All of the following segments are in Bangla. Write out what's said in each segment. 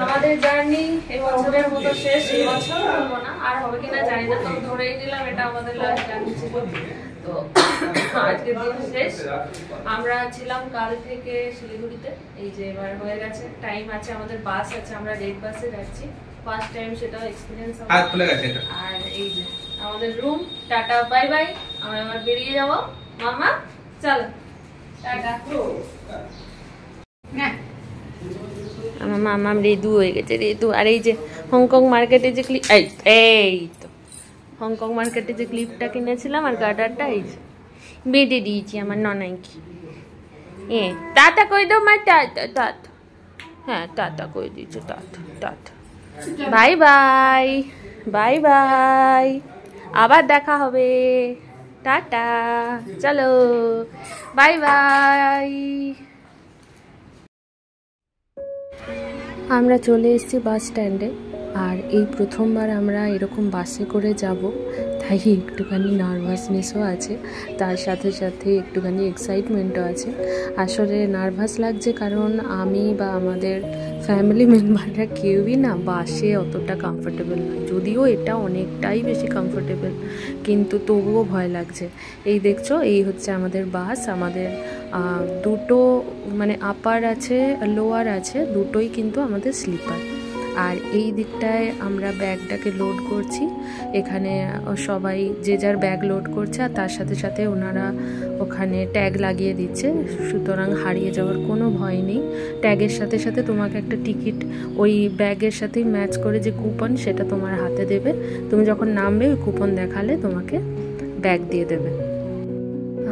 আমাদের জার্নি এই বছরের মতো শেষ। এই বছর বলবো না, আর হবে কিনা জানি না, তো ধরেই নিলাম এটা আমাদের লাস্ট জার্নি ছিল। তো আজকের দিন শেষ। আমরা ছিলাম কাল থেকে শিলিগুড়িতে, এই যে এবার হয়ে গেছে, টাইম আছে আমাদের, বাস আছে, আমরা রেড বাসে যাচ্ছি, ফার্স্ট টাইম, সেটাও এক্সপিরিয়েন্স হবে। আর এই যে আমাদের রুম, টাটা বাই বাই, আমরা এবার বেরিয়ে যাব। মামা চলো টাটা। আমার মামা রেডু হয়ে গেছে, রেডু। আর এই যে হংকং মার্কেটে যে ক্লিপ, এই তো হংকং মার্কেটে যে ক্লিপটা কিনেছিলাম আর গার্ডারটা এই যে বেঁধে দিয়েছি আমার ননাইকে। টাটা কই দাও মা, টাটা টাটা। হ্যাঁ টাটা কই দিয়েছো, tata tata, bye bye bye bye, আবার দেখা হবে, টাটা, চলো বাই বাই। আমরা চলে এসেছি বাস স্ট্যান্ডে, আর এই প্রথমবার আমরা এরকম বাসে করে যাব, তাই একটুখানি নার্ভাসনেসও আছে, তার সাথে সাথে একটুখানি এক্সাইটমেন্টও আছে। আসলে নার্ভাস লাগছে কারণ আমি বা আমাদের ফ্যামিলি মেম্বাররা কেউই না বাসে অতটা কমফোর্টেবল নয়, যদিও এটা অনেকটাই বেশি কমফোর্টেবল, কিন্তু তবুও ভয় লাগছে। এই দেখছো, এই হচ্ছে আমাদের বাস, আমাদের দুটো মানে আপার আছে লোয়ার আছে, দুটোই কিন্তু আমাদের স্লিপার। আর এই দিকটায় আমরা ব্যাগটাকে লোড করছি, এখানে সবাই যে যার ব্যাগ লোড করছে, আর তার সাথে সাথে ওনারা ওখানে ট্যাগ লাগিয়ে দিচ্ছে, সুতরাং হারিয়ে যাওয়ার কোনো ভয় নেই। ট্যাগের সাথে সাথে তোমাকে একটা টিকিট ওই ব্যাগের সাথেই ম্যাচ করে যে কুপন, সেটা তোমার হাতে দেবে, তুমি যখন নামবে ওই কুপন দেখালে তোমাকে ব্যাগ দিয়ে দেবে।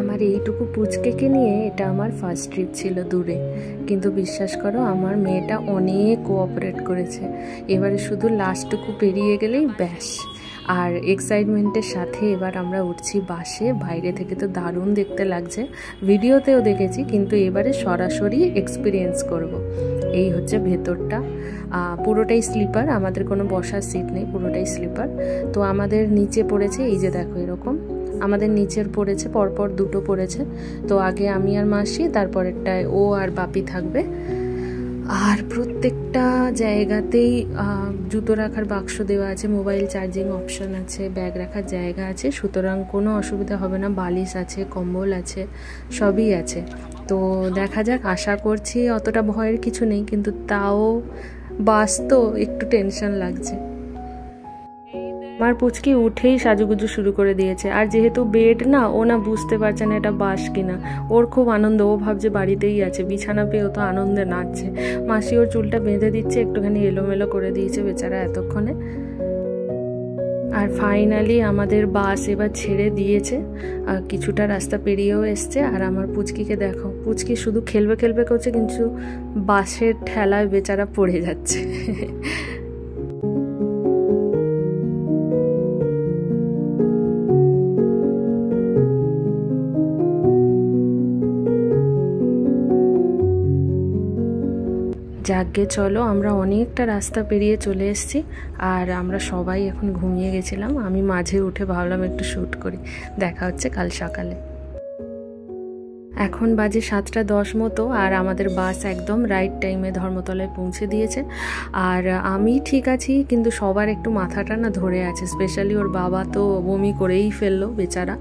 আমার এইটুকু পুচকেকে নিয়ে এটা আমার ফার্স্ট ট্রিপ ছিল দূরে, কিন্তু বিশ্বাস করো আমার মেয়েটা অনেক কোঅপারেট করেছে। এবারে শুধু লাস্টটুকু পেরিয়ে গেলেই ব্যাস। আর এক্সাইটমেন্টের সাথে এবার আমরা উঠছি বাসে, বাইরে থেকে তো দারুণ দেখতে লাগছে, ভিডিওতেও দেখেছি, কিন্তু এবারে সরাসরি এক্সপিরিয়েন্স করব। এই হচ্ছে ভেতরটা, পুরোটাই স্লিপার, আমাদের কোনো বসার সিট নেই, পুরোটাই স্লিপার। তো আমাদের নিচে পড়েছে, এই যে দেখো এরকম আমাদের নিচের পড়েছে, পরপর দুটো পড়েছে। তো আগে আমি আর মাসি, তারপরেরটায় ও আর বাপি থাকবে। আর প্রত্যেকটা জায়গাতেই জুতো রাখার বাক্স দেওয়া আছে, মোবাইল চার্জিং অপশন আছে, ব্যাগ রাখার জায়গা আছে, সুতরাং কোনো অসুবিধা হবে না। বালিশ আছে, কম্বল আছে, সবই আছে। তো দেখা যাক, আশা করছি অতটা ভয়ের কিছু নেই, কিন্তু তাও বাস তো একটু টেনশন লাগছে। আমার পুচকি উঠেই সাজুগুজু শুরু করে দিয়েছে, আর যেহেতু বেড না, ও না বুঝতে পারছে না এটা বাস কিনা, ওর খুব আনন্দ, ও ভাবছে বাড়িতেই আছে, বিছানা পেয়েও তো আনন্দে নাচছে। মাসি ওর চুলটা বেঁধে দিচ্ছে, একটুখানি এলোমেলো করে দিয়েছে বেচারা এতক্ষণে। আর ফাইনালি আমাদের বাস এবার ছেড়ে দিয়েছে, কিছুটা রাস্তা পেরিয়েও এসছে। আর আমার পুচকিকে দেখো, পুচকি শুধু খেলবে খেলবে করছে, কিন্তু বাসের ঠেলায় বেচারা পড়ে যাচ্ছে। যাকে চলো, আমরা অনেকটা রাস্তা পেরিয়ে চলে এসেছি, আর আমরা সবাই এখন ঘুমিয়ে গেছিলাম। আমি মাঝে উঠে ভাবলাম একটু শ্যুট করি। দেখা হচ্ছে কাল সকালে। এখন বাজে 7:10 মতো, আর আমাদের বাস একদম রাইট টাইমে ধর্মতলায় পৌঁছে দিয়েছে। আর আমি ঠিক আছি, কিন্তু সবার একটু মাথাটা না ধরে আছে, স্পেশালি ওর বাবা তো বমি করেই ফেললো বেচারা।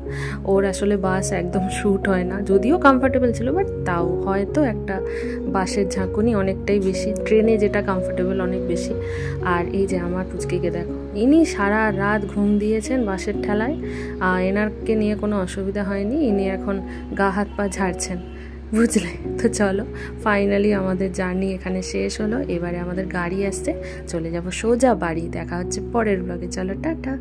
ওর আসলে বাস একদম শ্যুট হয় না, যদিও কমফোর্টেবল ছিল, বাট তাও হয়তো একটা বাসের ঝাঁকুনি অনেকটাই বেশি, ট্রেনে যেটা কমফোর্টেবল অনেক বেশি। আর এই যে আমার পুচকিকে দেখো, ইনি সারা রাত ঘুম দিয়েছেন বাসের ঠেলায়, এনারকে নিয়ে কোনো অসুবিধা হয়নি, ইনি এখন গা হাত পা ঝাড়ছেন, বুঝলে। তো চলো, ফাইনালি আমাদের জার্নি এখানে শেষ হলো। এবারে আমাদের গাড়ি আসছে, চলে যাব সোজা বাড়ি। দেখা হচ্ছে পরের ব্লগে, চলো টাটা।